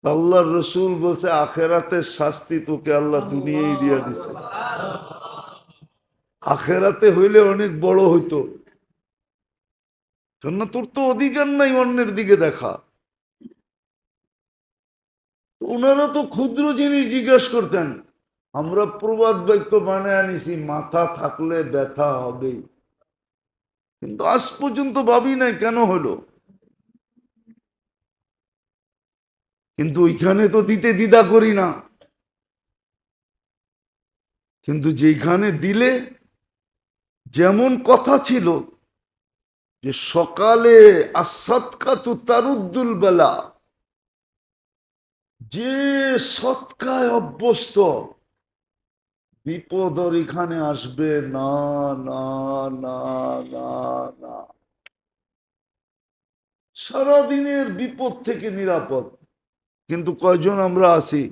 আল্লাহর রসুল বলছে আখেরাতের শাস্তি তোকে আল্লাহ দুনিয়ায় দিয়া দিছে, আখেরাতে হইলে অনেক বড় হইতো, কেননা তোর তো অধিকার নাই অন্যের দিকে দেখা। ওনারা তো ক্ষুদ্র জিনিস জিজ্ঞাসা করতেন, আমরা প্রবাদ বাক্য বানায় আনিছি মাথা থাকলে ব্যথা হবে, কিন্তু আজ পর্যন্ত ভাবি নাই কেন হলো। কিন্তু ওইখানে তো দিতে দ্বিধা করি না, কিন্তু যেখানে দিলে যেমন কথা ছিল যে সকালে আসাদকাতু তারুদ্দুল বেলা, যে সৎকায় অভ্যস্ত বিপদ ওর এখানে আসবে না, না, না, না, না। সারাদিনের বিপদ থেকে নিরাপদ। কিন্তু কয়জন আমরা আছি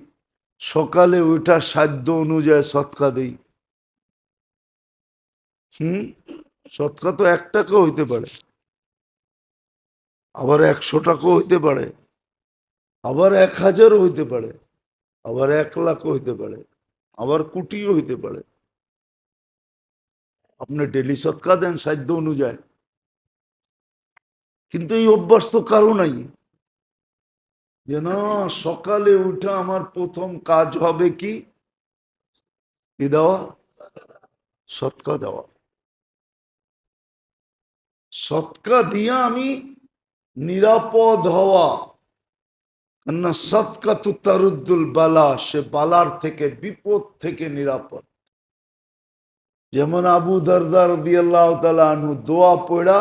সকালে ওইটা সাধ্য অনুযায়ী সৎকা দেই? সৎকা তো 1 টাকা হইতে পারে, আবার 100 টাকা হইতে পারে, আবার 1000 হইতে পারে, আবার 1 লাখ হইতে পারে, আবার কোটিও হইতে পারে। আপনি ডেলি সৎকা দেন সাধ্য অনুযায়ী, কিন্তু এই অভ্যাস তো কারো নাই যে না সকালে উঠা আমার প্রথম কাজ হবে কি দেওয়া, সৎকা দেওয়া। সৎকা দিয়া আমি নিরাপদ হওয়া, কেননা সৎকা তু তারুদ্দুল বালা, সে বালার থেকে বিপদ থেকে নিরাপদ। যেমন আবু দারদা রাদিয়াল্লাহু তাআলা আনহু দোয়া পড়া,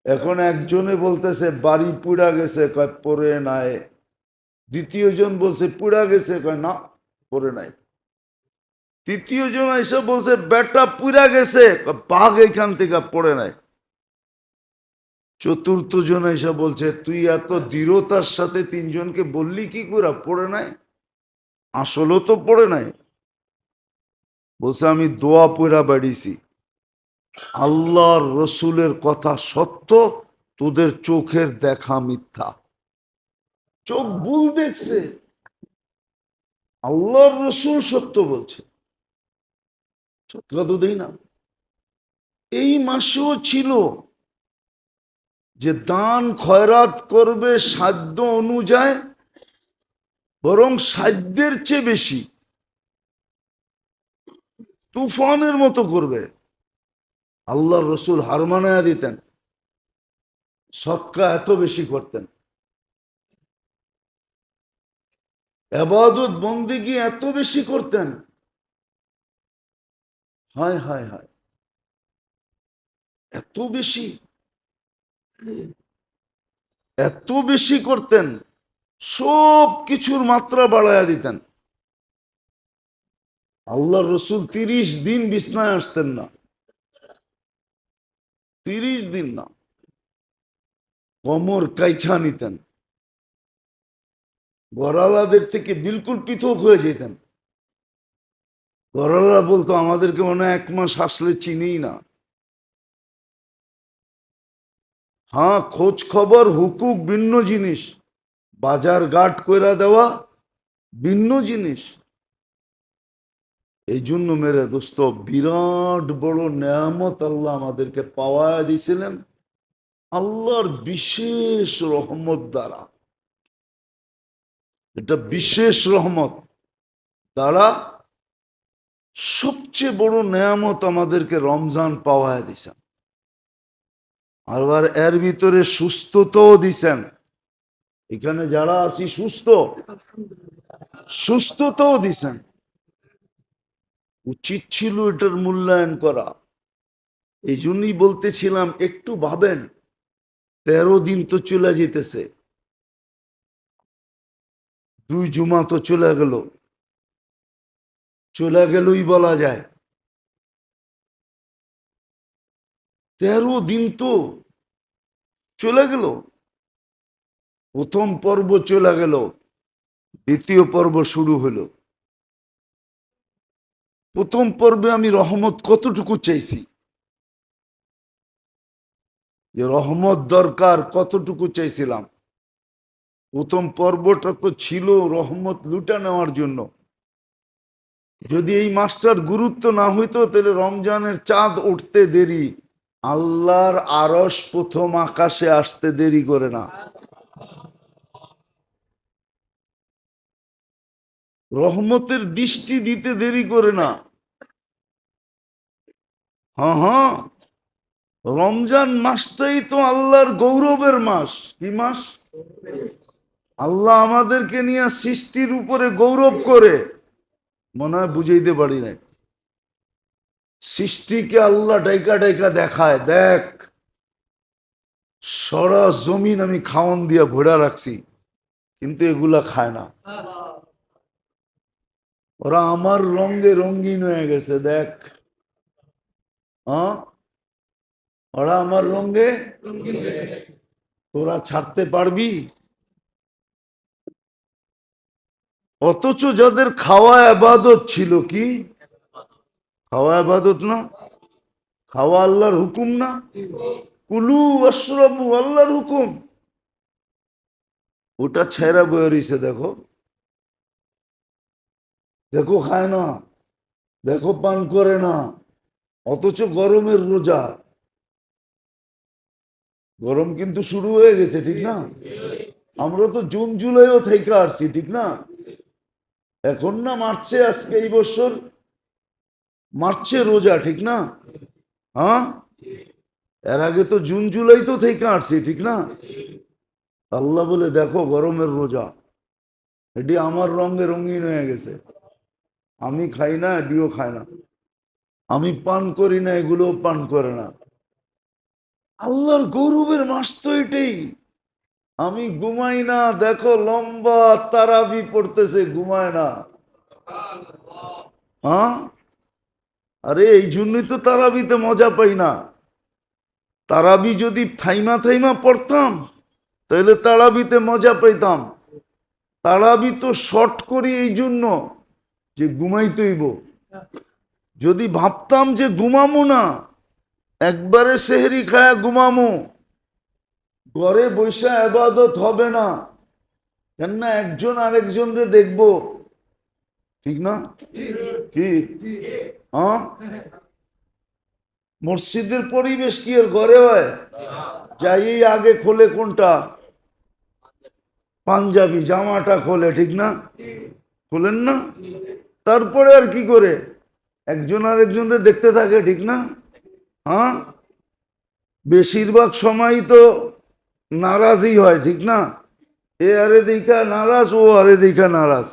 এখন একজনে বলতেছে বাড়ি পুড়া গেছে, কয় পড়ে নাই। দ্বিতীয় জন বলছে পুড়া গেছে, কয় না পড়ে নাই। তৃতীয় জন এসে বলছে বেটা পুড়া গেছে, বাঘ এখান থেকে পড়ে নাই। চতুর্থ জন এসে বলছে তুই এত দৃঢ়তার সাথে 3 জনকে বললি কি করে পড়ে নাই? আসলে তো পড়ে নাই। বলছে আমি দোয়া পড়া বাড়িছি, আল্লাহর রসুলের কথা সত্য, তোদের চোখের দেখা মিথ্যা। চোখ ভুল দেখছে, আল্লাহর রসুল সত্য বলছে, সত্য তো দেই না। এই মাসেও ছিল যে দান খয়রাত করবে সাধ্য অনুযায়ী, বরং সাধ্যের চেয়ে বেশি তুফানের মতো করবে। আল্লাহর রসুল হার মানায়া দিতেন, সৎকা এত বেশি করতেন, ইবাদত বন্দেগী এত বেশি করতেন। হায় হায় হায়, এত বেশি, এত বেশি করতেন, সব কিছুর মাত্রা বাড়াইয়া দিতেন। আল্লাহর রসুল 30 দিন বিছনায় আসতেন না, 30 দিন না, কোমর কাইছা নিতেন, গরালাদের থেকে বিলকুল পৃথক হয়ে যেতেন। গরালা বলতো আমাদেরকে মনে হয় 1 মাস আসলে চিনিই না। হ্যাঁ, খোঁজ খবর হুকুক ভিন্ন জিনিস, বাজার ঘাট কইরা দেওয়া ভিন্ন জিনিস। এই জন্য মেরে দোস্ত, বিরাট বড় নেয়ামত আল্লাহ আমাদেরকে পাওয়া দিয়েছিলেন আল্লাহর বিশেষ রহমত দ্বারা। এটা বিশেষ রহমত দ্বারা সবচেয়ে বড় নেয়ামত আমাদেরকে রমজান পাওয়া দিয়েছেন। আবার এর ভিতরে সুস্থতাও দিছেন। এখানে যারা আছি সুস্থ, সুস্থতাও দিছেন। উচিত ছিল এটার মূল্যায়ন করা। এই জন্যই বলতেছিলাম একটু ভাবেন, 13 দিন তো চলে যেতেছে, 2 জুমা তো চলে গেল, চলে গেলই বলা যায়। 13 দিন তো চলে গেল। প্রথম পর্ব চলে গেল, দ্বিতীয় পর্ব শুরু হলো। প্রথম পর্বে আমি রহমত কতটুকু চাইছি, যে রহমত দরকার কতটুকু চাইছিলাম, প্রথম পর্বটা তো ছিল রহমত লুটা নেওয়ার জন্য। যদি এই মাসটার গুরুত্ব না হইতো তাহলে রমজানের চাঁদ উঠতে দেরি, আল্লাহর আরশ প্রথম আকাশে আসতে দেরি করে না, রহমতের দৃষ্টি দিতে দেরি করে না। হ্যাঁ হ্যাঁ, রমজান মাসটাই তো আল্লাহর গৌরবের মাস। কি মাস? আল্লাহ আমাদেরকে নিয়ে সৃষ্টির উপরে গৌরব করে, মনে হয় বুঝাইতে পারি নাই। সৃষ্টিকে আল্লাহ ডাইকা ডাইকা দেখায়, দেখ সারা জমিন আমি খাওয়ান দিয়া ভরা রাখছি, কিন্তু এগুলা খায় না। ওরা আমার রঙে রঙিন হয়ে গেছে, দেখ। হ্যাঁ, ওরা আমার রঙে, তোরা ছাড়তে পারবি? অথচ যাদের খাওয়া আবাদত ছিল, কি খাওয়া আবাদত না? খাওয়া আল্লাহর হুকুম না? কুলু ওয়াশরাবু আল্লাহর হুকুম, ওটা ছেঁড়া বয়ে রইছে। দেখো দেখো, খায় না, দেখো পান করে না, অথচ গরমের রোজা। গরম কিন্তু শুরু হয়ে গেছে, ঠিক না? আমরা তো জুন জুলাইও থেকে আসছি, ঠিক না? এখন না মার্চে, আজকে এই বছর মার্চে রোজা, ঠিক না? হ্যাঁ, এর আগে তো জুন জুলাই তো থেকে আসছি, ঠিক না? আল্লাহ বলে দেখো গরমের রোজা, এটি আমার রঙে রঙিন হয়ে গেছে। আমি খাই না, এটিও খায় না। আমি পান করি না, এগুলো পান করে না। আল্লাহর গৌরবের মাস তো এটাই। আমি ঘুমাই না, দেখো লম্বা তারাবি পড়তেছে, ঘুমায় না। হ্যাঁ, আরে এই জন্যই তো তারাবিতে মজা পাই না। তারাবি যদি থাইমা থাইমা পড়তাম তাহলে তারাবিতে মজা পেতাম। তারাবি তো শর্ট করি এই জন্য যে ঘুমাইতেইব। যদি ভাবতাম যে ঘুমামো না, একবারে সেহরি খায়া ঘুমামো, ঘরে বৈশা আবাদত হবে না, কেননা একজন আরেকজনরে দেখবো, ঠিক না? কি হ্যাঁ, মসজিদের পরিবেশ কি আর ঘরে হয়? যাই আগে খোলে কোনটা? পাঞ্জাবি জামাটা খোলে, ঠিক না? খোলেন না? তারপরে আর কি করে? একজন আরেকজনরে দেখতে থাকে, ঠিক না? হ্যাঁ, বেশিরভাগ সময় তো নারাজই হয়, ঠিক না? এ আরে দেখা নারাজ, ও আরে দেখা নারাজ।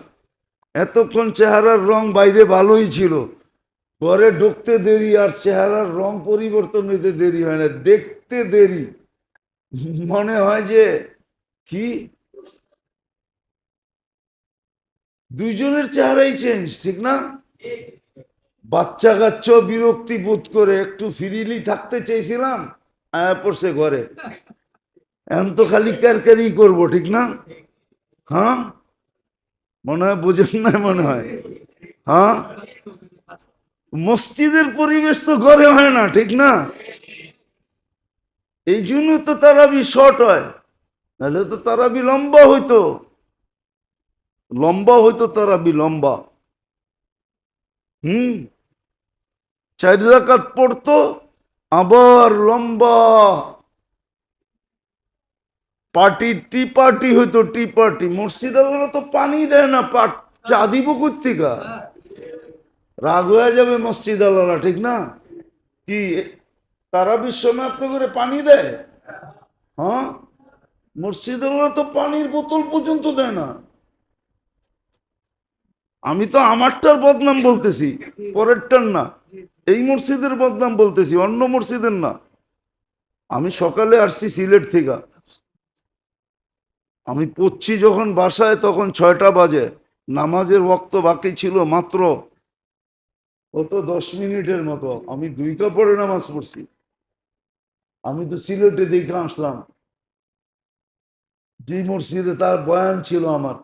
এতক্ষণ চেহারার রং বাইরে ভালোই ছিল, ঘরে ঢুকতে দেরি আর চেহারার রং পরিবর্তন হইতে দেরি হয় না, দেখতে দেরি। মনে হয় যে কি দুইজনের চেহারাই চেঞ্জ, ঠিক না? বাচ্চা কাচ্চা বিরক্তি বোধ করে, একটু ফ্রিলি থাকতে চেয়েছিলাম, আয়া পড়ছে ঘরে, এখন তো খালি ক্যারক্যারি করবো, ঠিক না? হ্যাঁ, মনে হয় বুঝেন না, মনে হয়। হ্যাঁ, মসজিদের পরিবেশ তো ঘরে হয় না, ঠিক না? এই জন্য তো তারাবি শর্ট হয়, নাহলে তো তারাবি লম্বা হইতো, লম্বা হইতো তারাবি লম্বা। হুম, 4 রাকাত পড়তো, আবার লম্বা পার্টি, টি পার্টি হইতো, টি পার্টি। মসজিদ আল্লাহ তো পানি দেয় না, চা দিব কোথেকে? রাগ হয়ে যাবে মসজিদ আল্লাহ, ঠিক না? কি তারাবির সময় আপনি করে পানি দেয়? হ্যাঁ, মসজিদ আল্লাহ তো পানির বোতল পর্যন্ত দেয় না। আমি তো আমারটার বদনাম বলতেছি, পরেরটার না। এই মসজিদের বদনাম বলতেছি, অন্য মসজিদের না। আমি সকালে আসছি সিলেট থেকে, আমি পড়ছি যখন বাসায় তখন 6টা বাজে, নামাজের ওয়াক্ত বাকি ছিল মাত্র কত 10 মিনিটের মতো, আমি 2 পরে নামাজ পড়ছি। আমি তো সিলেটে দেখে আসলাম, যে মসজিদে তার বয়ান ছিল আমার,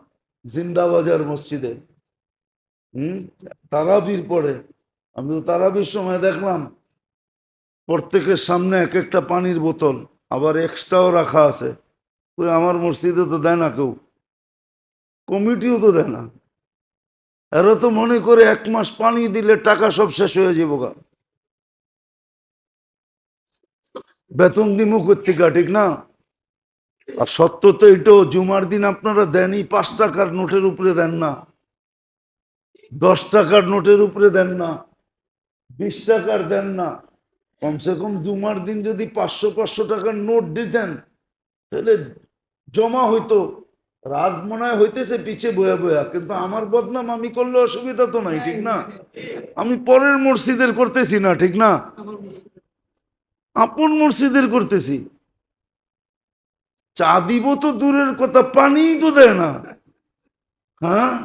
জিন্দাবাজার মসজিদে। তারাবির পরে আমি তো তারাবির সময় দেখলাম প্রত্যেকের সামনে এক একটা পানির বোতল, আবার এক্সট্রাও রাখা আছে। ওই আমার মসজিদে তো দেয় না কেউ, কমিটিও তো দেয় না। এরা তো মনে করে 1 মাস পানি দিলে টাকা সব শেষ হয়ে যাবো গা, বেতন দিমু কর্তিকা, ঠিক না? আর সত্য তো এটাও, জুমার দিন আপনারা দেনই 5 টাকার নোটের উপরে দেন না, 10 টাকার নোটের উপরে দেন না, 20 টাকার দেন না। কমসে কম জুমার দিন যদি 500-500 টাকার নোট দিতেন, তাহলে জমা হইতো। রাগ মনে হয় হইতেছে পিছে বয়া বয়া, কিন্তু আমার বদনাম আমি করলে অসুবিধা তো নাই, ঠিক না? আমি পরের মসজিদের করতেছি না, ঠিক না? আপন মসজিদের করতেছি। চা দিব তো দূরের কথা, পানিই তো দেয় না। হ্যাঁ,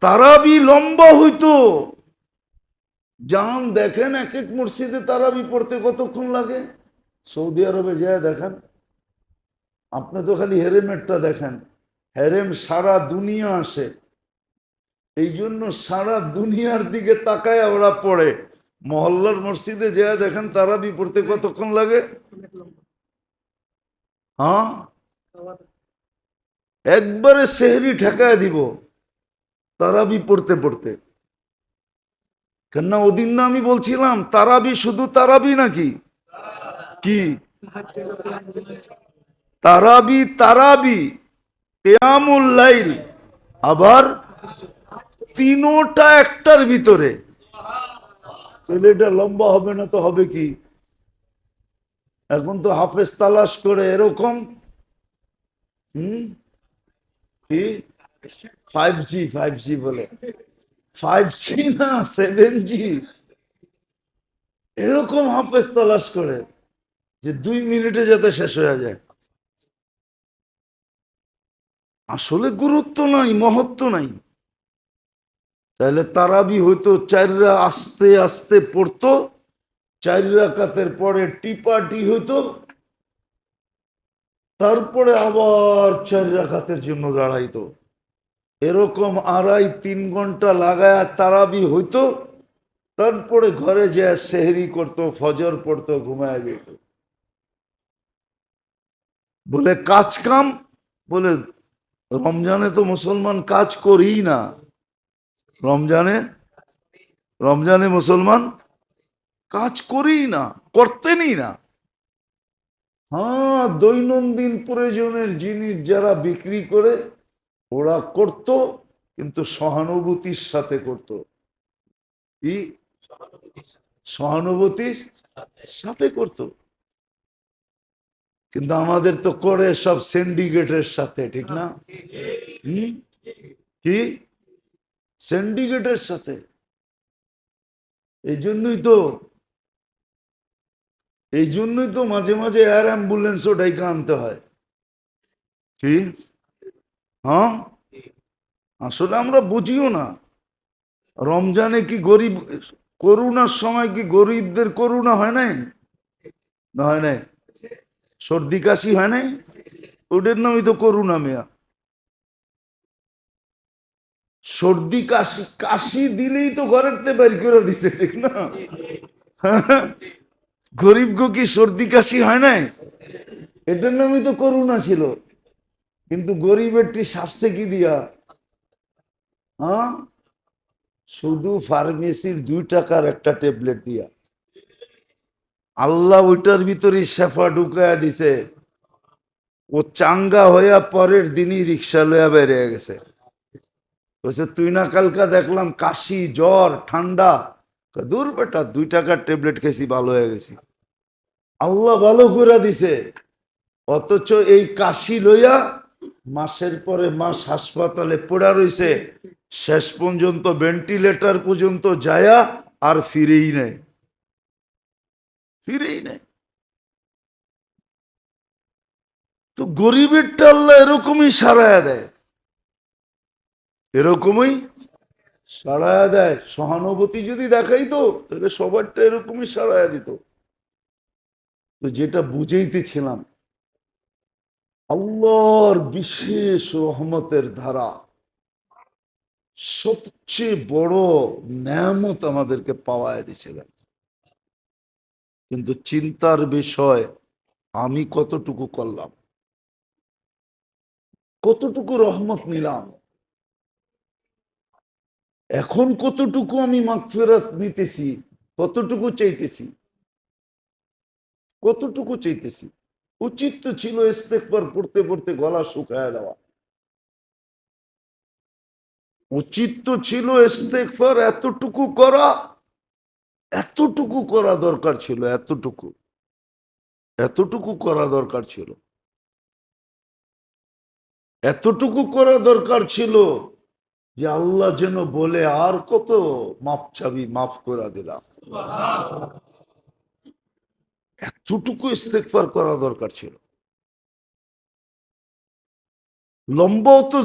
তারাবি লম্বা হইতো। যান দেখেন এক এক মসজিদে তারাবি পড়তে কতক্ষণ লাগে। সৌদি আরবে যায় দেখেন, আপনি তো খালি হেরেমেরটা দেখেন, হেরেম সারা দুনিয়া আসে, এই জন্য সারা দুনিয়ার দিকে তাকায় ওরা পড়ে। মহল্লার মসজিদে যায় দেখেন তারাবি পড়তে কতক্ষণ লাগে। হ্যাঁ, একবারে সেহরি ঠেকায় দিব তারাবি পড়তে পড়তে। কেননা ওদিন না আমি বলছিলাম তারাবি শুধু তারাবি নাকি কি? তারাবি তারাবি, কিয়ামুল লাইল, আবার তিনোটা একটার ভিতরে। তাহলে এটা লম্বা হবে না তো হবে কি? এখন তো হাফেজ তালাশ করে এরকম। হুম, কি 5G 5G বলে, 5G না 7G, এরকম হাফেজ তালাশ করে যে 2 মিনিটে যাতে শেষ হয়ে যায়। আসলে গুরুত্ব নাই, মহত্ব নাই। তাহলে তারাবি হইতো 4 আস্তে আস্তে পড়তো, 4 রাকাতের পরে টিপাটি হইতো, তারপরে আবার 4 রাকাতের জন্য দাঁড়াইতো। এরকম 2.5-3 ঘন্টা লাগায় তারাবি হইতো। তারপরে ঘরে যে সেহরি করতো, ফজর পড়তো, ঘুমায় যেত। বলে কাজ কাম, বলে রমজানে তো মুসলমান কাজ করি না। রমজানে রমজানে মুসলমান কাজ করি না, করতেনই না। হ্যাঁ, দৈনন্দিন প্রয়োজনের জিনিস যারা বিক্রি করে ওরা করত, কিন্তু সহানুভূতির সাথে করত। কি সহানুভূতির সাথে করত? কিন্তু আমাদের তো করে সব সিন্ডিকেটের সাথে, ঠিক না? হম, কি সিন্ডিকেটের সাথে। এই জন্যই তো মাঝে মাঝে এয়ার অ্যাম্বুলেন্সও ডাইকা আনতে হয়। কি? হ্যাঁ, আসলে আমরা বুঝিও না। রমজানে কি গরিব, করোনার সময় কি গরিবদের করোনা হয় নাই? না হয় নাই? সর্দি কাশি হয় নাই? ওদের নামই তো করোনা মেয়া। সর্দি কাশি কাশি দিলেই তো ঘরের তে বের করে দিছে, ঠিক না? গরিব গো কি সর্দি কাশি হয় নাই? এটার নামই তো করোনা ছিল। কিন্তু গরিবেরটি সারছে কি দিয়া? হ্যাঁ, শুধু ফার্মেসির 2 টাকার একটা ট্যাবলেট দিয়া। আল্লাহ ওইটার ভিতরে শেফা ঢুকাইয়া দিছে। ও চাঙ্গা হইয়া পরের দিনই রিক্সা লইয়া বেরিয়ে গেছে। বলছে তুই না কালকা দেখলাম কাশি জ্বর ঠান্ডা। দূর বেটা, 2 টাকার ট্যাবলেট খেয়েছি, ভালো হয়ে গেছি। আল্লাহ ভালো করে দিছে। অথচ এই কাশি লইয়া মাসের পরে মাস হাসপাতালে পড়া রইছে, শেষ পর্যন্ত ভেন্টিলেটর পর্যন্ত যায়া আর ফিরেই নেয়, ফিরেই নেয়। তো গরিবেরটা আল্লাহ এরকমই সারায়া দেয়, এরকমই সারায়া দেয়। সহানুভূতি যদি দেখাইতো তাহলে সবারটা এরকমই সারায়া দিত। তো যেটা বুঝাইতেছিলাম, আল্লাহর বিশেষ রহমতের ধারা, সবচেয়ে বড় নেয়ামত আমাদেরকে পাওয়ায় দিছিলেন। কিন্তু চিন্তার বিষয়, আমি কতটুকু করলাম। কতটুকু রহমত নিলাম, এখন কতটুকু আমি মাগফিরাত নিতেছি, কতটুকু চাইতেছি, কতটুকু চাইতেছি। উচিত তো ছিল ইস্তেগফার পড়তে পড়তে গলা শুকায় দেওয়া, উচিত তো ছিল ইস্তেগফার এতটুকু করা, এতটুকু করা দরকার ছিল, এতটুকু, এতটুকু করা দরকার ছিল, এতটুকু করা দরকার ছিল যে আল্লাহ যেন বলে আর কত মাপ চাবি, মাফ করে দিলাম। এতটুকু ইস্তেগফার করা দরকার ছিল। লম্বাও তো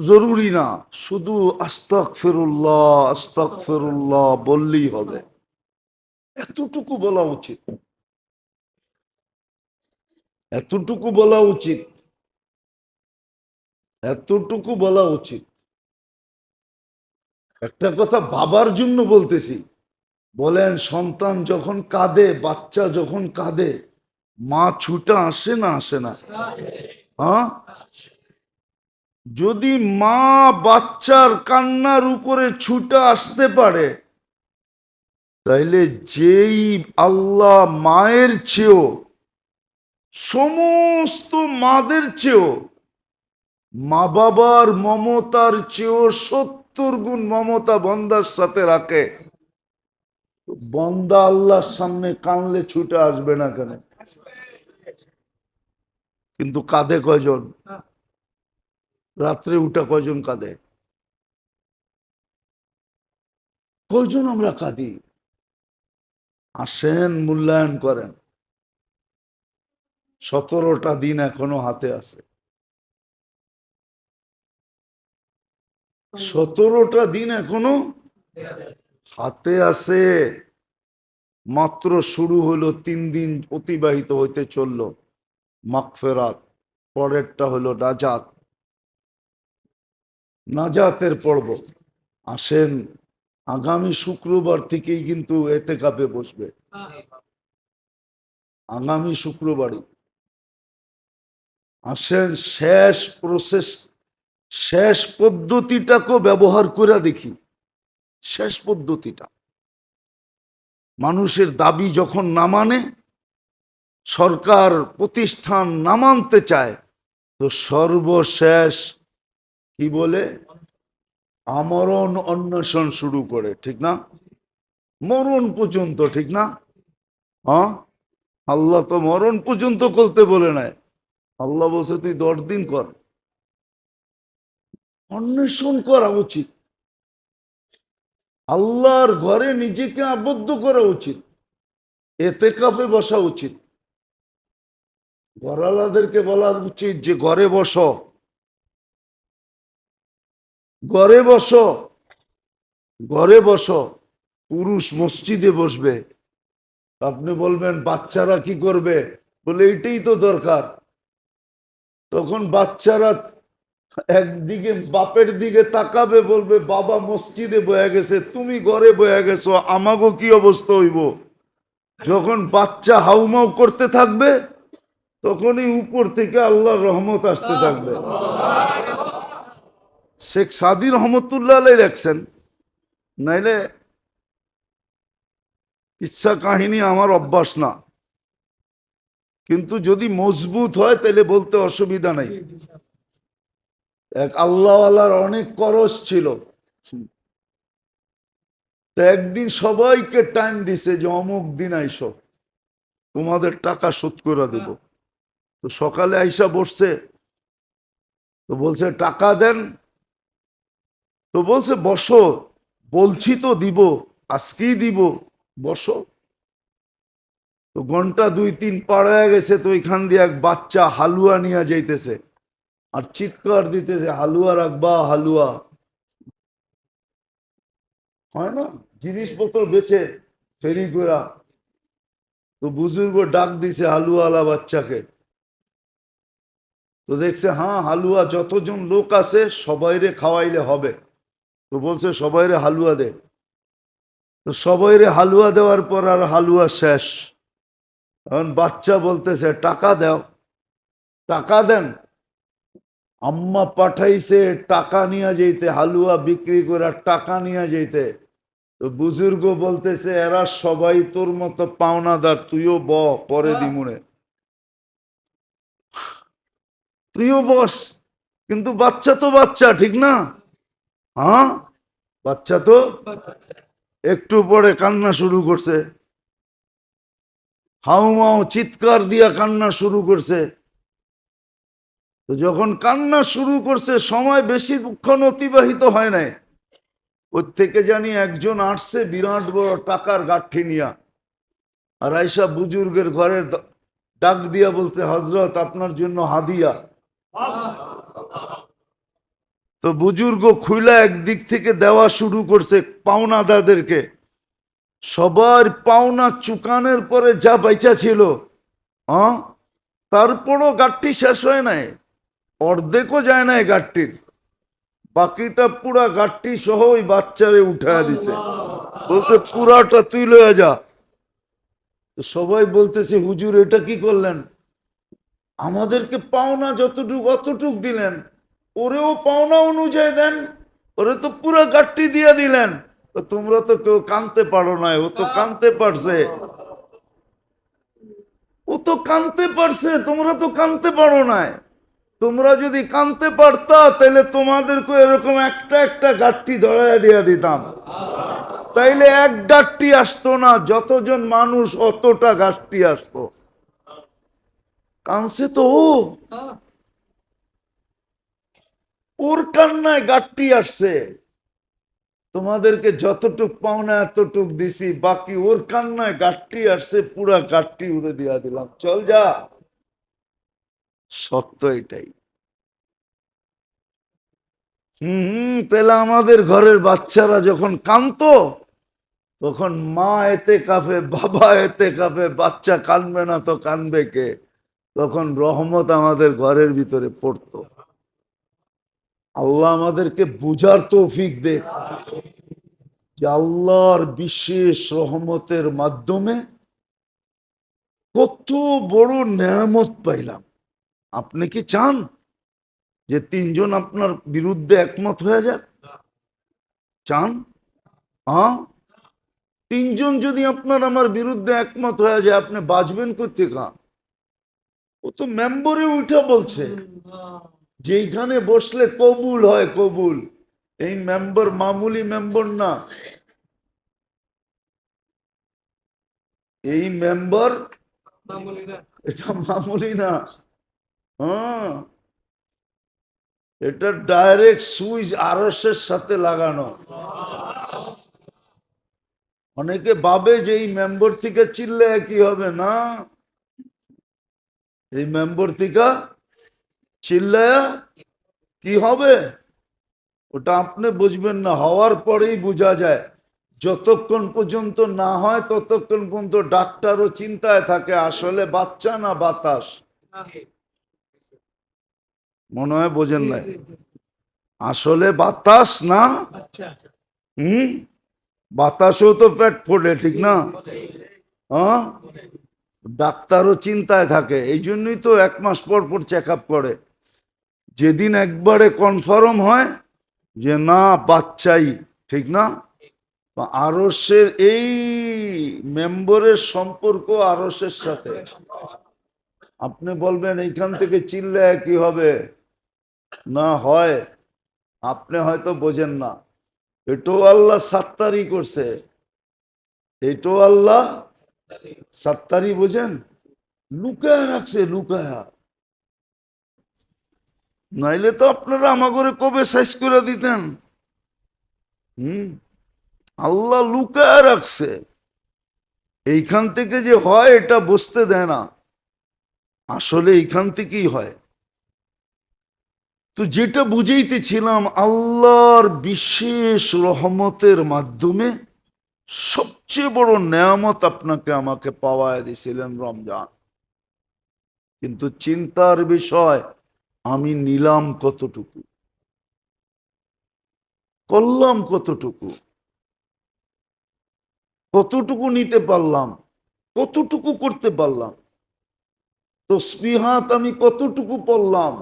জরুরি না, শুধু আস্তাগফিরুল্লাহ আস্তাগফিরুল্লাহ বললেই হবে, এতটুকু বলা উচিত, এতটুকু বলা উচিত, এতটুকু বলা উচিত। একটা কথা বাবার জন্য বলতেছি, বলেন সন্তান যখন কাঁদে, বাচ্চা যখন কাঁদে, মা ছুটা আসে না আসে না? হ্যাঁ, যদি মা বাচ্চার কান্নার উপরে ছুটা আসতে পারে, তাইলে যেই আল্লাহ মায়ের চেয়েও, সমস্ত মাদের চেয়েও, মা বাবার মমতার চেয়েও 70 গুণ মমতা বন্দার সাথে রাখে, বন্দা আল্লাহর সামনে কানলে ছুটে আসবে না কেন? কিন্তু কাঁদে কয়জন? রাত্রে উঠা কয়জন কাঁদে? কয়জন আমরা কাঁদি? আসেন, মূল্যায়ন করেন। 17টা দিন এখনো হাতে আছে, 17টা দিন এখনো হাতে আছে। মাত্র শুরু হলো, 3 দিন অতিবাহিত হইতে চললো মাগফিরাত, পরেরটা হলো নাজাত, নাজাতের পর্ব। আসেন, আগামী শুক্রবার থেকেই কিন্তু এতেকাফে বসবে, আগামী শুক্রবারই। আসেন, শেষ প্রসেস, শেষ পদ্ধতিটাকে ব্যবহার করে দেখি। শেষ পদ্ধতিটা, মানুষের দাবি যখন না মানে, সরকার প্রতিষ্ঠান না মানতে চায়, তো সর্বশেষ কি বলে? আমরণ অন্বেষণ শুরু করে, ঠিক না? মরণ পর্যন্ত, ঠিক না? হ্যাঁ, আল্লাহ তো মরণ পর্যন্ত করতে বলে নাই, আল্লাহ বলছে তুই 10 দিন কর। অন্বেষণ করা উচিত, আল্লাহর ঘরে নিজেকে আবদ্ধ করা উচিত, এতেকাফে বসা উচিত। ঘরালাদেরকে বলা উচিত যে ঘরে বসো, ঘরে বসো, ঘরে বসো। পুরুষ মসজিদে বসবে। আপনি বলবেন বাচ্চারা কি করবে? বলে এইটাই তো দরকার। তখন বাচ্চারা একদিকে বাপের দিকে তাকাবে, বলবে বাবা মসজিদে বয়ে গেছে, তুমি ঘরে বয়ে গেছো, আমাগো কি অবস্থা হইব? যখন বাচ্চা হাউমাউ করতে থাকবে, তখনই উপর থেকে আল্লাহর রহমত আসতে থাকবে। শেখ সাদি রহমতুল্লাহ আলাই লেখছেন, নাইলে ইচ্ছা কাহিনী আমার অভ্যাস না, কিন্তু যদি মজবুত হয় তাহলে বলতে অসুবিধা নাই। এক আল্লাহওয়ালার অনেক করজ ছিল, তো একদিন সবাইকে টাইম দিছে যে অমুক দিন আইসো, তোমাদের টাকা শোধ করে দেব। তো সকালে আইসা বসছে, তো বলছে টাকা দেন, তো বলছে বসো, বলছি তো দিব, আজকেই দিব, বসো। তো ঘন্টা 2-3 পার হয়ে গেছে, তো ওইখান দিয়ে এক বাচ্চা হালুয়া নিয়ে যাইতেছে আর চিৎকার দিতেছে, হালুয়া রাখবা, হালুয়া। হয় না, জিনিসপত্র বেচে ফেরি করা। তো বুজুর্গ ডাক দিছে হালুয়ালা বাচ্চাকে, তো দেখছে হ্যাঁ হালুয়া, যতজন লোক আছে সবাইরে খাওয়াইলে হবে। তো বলছে সবাইরে হালুয়া দে। তো সবাইরে হালুয়া দেওয়ার পর আর হালুয়া শেষ। এখন বাচ্চা বলতেছে টাকা দাও, টাকা দেন। আম্মা পাঠাইছে টাকা নিয়ে যেতে, হালুয়া বিক্রি করে টাকা নিয়ে যেতে। তো বুজুর্গ বলতেছে এরা সবাই তোর মতো পাওনাদার, তুইও পরে দিমুনে, তুইও বস। কিন্তু বাচ্চা তো বাচ্চা, ঠিক না? হ্যাঁ, বাচ্চা তো একটু পরে কান্না শুরু করছে, হাউমাউ চিৎকার দিয়া কান্না শুরু করছে। তো যখন কান্না শুরু করছে, সময় বেশিক্ষণ অতিবাহিত হয় নাই, ওর থেকে জানি একজন আসছে বিরাট বড় টাকার গাঠি নিয়া, আর আইসা বুজুর্গের ঘরের ডাক দিয়া বলছে, হজরত আপনার জন্য হাদিয়া। তো বুজুর্গ খুইলা একদিক থেকে দেওয়া শুরু করছে পাওনাদারদেরকে। সবার পাওনা চুকানের পরে যা বাইচা ছিল, তারপরও গাঠটি শেষ হয় নাই, অর্ধেকও যায় নাই গাঠটির, বাকিটা পুরা গাঠটি সহ ওই বাচ্চারে উঠায় দিছে, বলছে পুরাটা তুই লয়ে যা। সবাই বলতেছে হুজুর এটা কি করলেন? আমাদেরকে পাওনা যতটুক অতটুক দিলেন, ওরেও পাওনা অনুযায়ী দেন, ওরে তো পুরা গাঠটি দিয়ে দিলেন। তো তোমরা তো কেউ কানতে পারো না, ও তো কানতে পারছে, ও তো কানতে পারছে, তোমরা তো কানতে পারো না। তোমরা যদি কানতে পারতা তাহলে তোমাদেরকে এরকম একটা একটা গাঠটি ধরাইয়া দিয়া দিতাম, তাইলে এক গাঠটি আসতো না, যতজন মানুষ অতটা গাঠটি আসতো। কানছে তো ওর কান্নায় গাঠটি আসছে। তোমাদেরকে যতটুক পাওনা এতটুক দিছি, বাকি ওর কান্নায় গাঠটি আসছে, পুরা গাঠটি উড়ে দিয়া দিলাম, চল যা। সত্য এটাই। তাহলে আমাদের ঘরের বাচ্চারা যখন কাঁদতো, তখন মা এতে কাঁপে, বাবা এতে কাঁপে, বাচ্চা কাঁদবে না তো কাঁদবে কে? তখন রহমত আমাদের ঘরের ভিতরে পড়তো। আল্লাহ আমাদেরকে বুঝার তৌফিক দেখ যে আল্লাহর বিশেষ রহমতের মাধ্যমে কত বড় নেয়ামত পাইলাম। আপনি কি চান যে তিনজন আপনার বিরুদ্ধে একমত হয়ে যাক? চান? হ্যাঁ, তিনজন যদি আপনার আমার বিরুদ্ধে একমত হয়ে যায়, আপনি বাঁচবেন কোত্থেকে? ও তো মেম্বরে উঠে বলছে যেইখানে বসলে কবুল হয় কবুল। এই মেম্বার মামুলি মেম্বার না, এই মেম্বার এটা মামুলি না। হ্যাঁ, এটা ডাইরেক্ট সুইচ আরসের সাথে লাগানো। অনেকে ভাবে যে এই মেম্বার থেকে চিল্লে কি হবে, না, এই মেম্বার থেকে চিল্লায়া কি হবে ওটা আপনি বুঝবেন না, হওয়ার পরেই বোঝা যায়। যতক্ষণ পর্যন্ত না হয় ততক্ষণ পর্যন্ত ডাক্তারও চিন্তায় থাকে আসলে বাচ্চা না বাতাস। মনে হয় বোঝেন নাই, আসলে বাতাস না। বাতাসও তো পেট ফোটে, ঠিক না? হ্যাঁ, ডাক্তারও চিন্তায় থাকে, এই জন্যই তো 1 মাস পর পর চেক আপ করে। যেদিন একবারে কনফার্ম হয় যে না বাচ্চাই, ঠিক না? আরসের এই মেম্বরের সম্পর্ক আরসের সাথে। আপনি বলবেন এইখান থেকে চিল্লে কি হবে, না হয় আপনি হয়তো বোঝেন না। এটাও আল্লাহ সাত্তারি করছে, এটাও আল্লাহ সাত্তারি, বোঝেন? লুকায় রাখছে, লুকায়া। নাইলে তো আপনারা আমাগরে কবে সাইজ করে দিতেন। আল্লাহ লুকায় রাখছে, এইখান থেকে যে হয় এটা বুঝতে দেয় না, আসলে এইখান থেকেই হয়। তো যেটা বুঝাইতেছিলাম, আল্লাহর বিশেষ রহমতের মাধ্যমে সবচেয়ে বড় নেয়ামত আপনাকে আমাকে পাওয়ায় দিয়েছিলেন রমজান। কিন্তু চিন্তার বিষয়, আমি নিলাম কতটুকু, করলাম কতটুকু, কতটুকু নিতে পারলাম, কতটুকু করতে পারলাম, তসবিহাত আমি কতটুকু পড়লাম,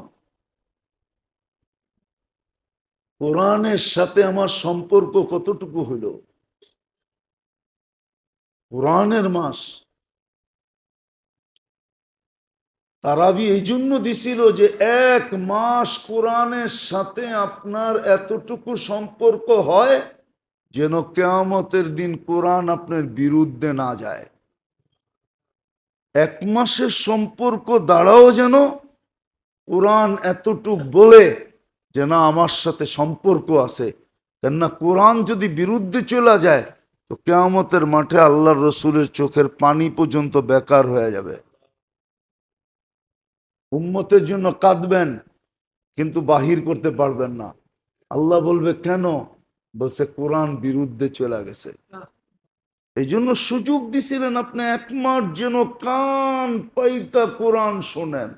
কোরআনের সাথে আমার সম্পর্ক কতটুকু হইল? কোরআনের মাস। তারাবি এই জন্য দিছিল যে 1 মাস কোরআনের সাথে আপনার এতটুকু সম্পর্ক হয় যেন কিয়ামতের দিন কোরআন আপনার বিরুদ্ধে না যায়। 1 মাসের সম্পর্ক দ্বারাও যেন কোরআন এতটুক বলে যে না আমার সাথে সম্পর্ক আছে। কেননা কোরআন যদি বিরুদ্ধে চলে যায় তো কিয়ামতের মাঠে আল্লাহর রসুলের চোখের পানি পর্যন্ত বেকার হয়ে যাবে। উম্মতের জন্য কাঁদবেন কিন্তু বাহির করতে পারবেন না। আল্লাহ বলবে কেন? বলছে কোরআন বিরুদ্ধে চলে গেছে। এই জন্য সুযোগ দিছিলেন আপনি 1 মাস যেন কান পাইতা কোরআন শোনেন।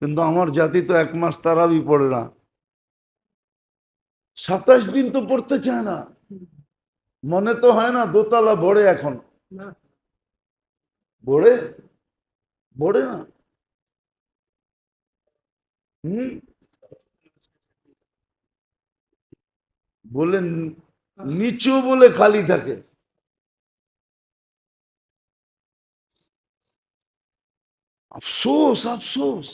কিন্তু আমার জাতি তো 1 মাস তারাবি পড়ে না, 27 দিন তো পড়তে চায় না। মনে তো হয় না দোতলা বড়ে, এখন বড়ে বড়ে না। হম বলে নিচু বলে খালি থাকে। আফসোস আফসোস,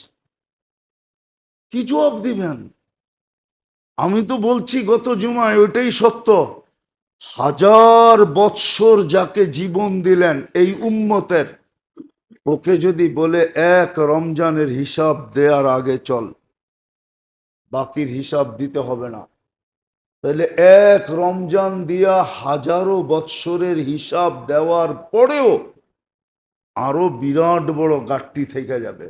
কি জবাব দিবেন? আমি তো বলছি গত জুমায় ওইটাই সত্য। 1000 বৎসর যাকে জীবন দিলেন এই উম্মতের, ওকে যদি বলে 1 রমজানের হিসাব দেওয়ার আগে চল, বাকির হিসাব দিতে হবে না, তাহলে 1 রমজান দিয়া 1000 বৎসরের হিসাব দেওয়ার পরেও আরো বিরাট বড় ঘাটতি থেকে যাবে।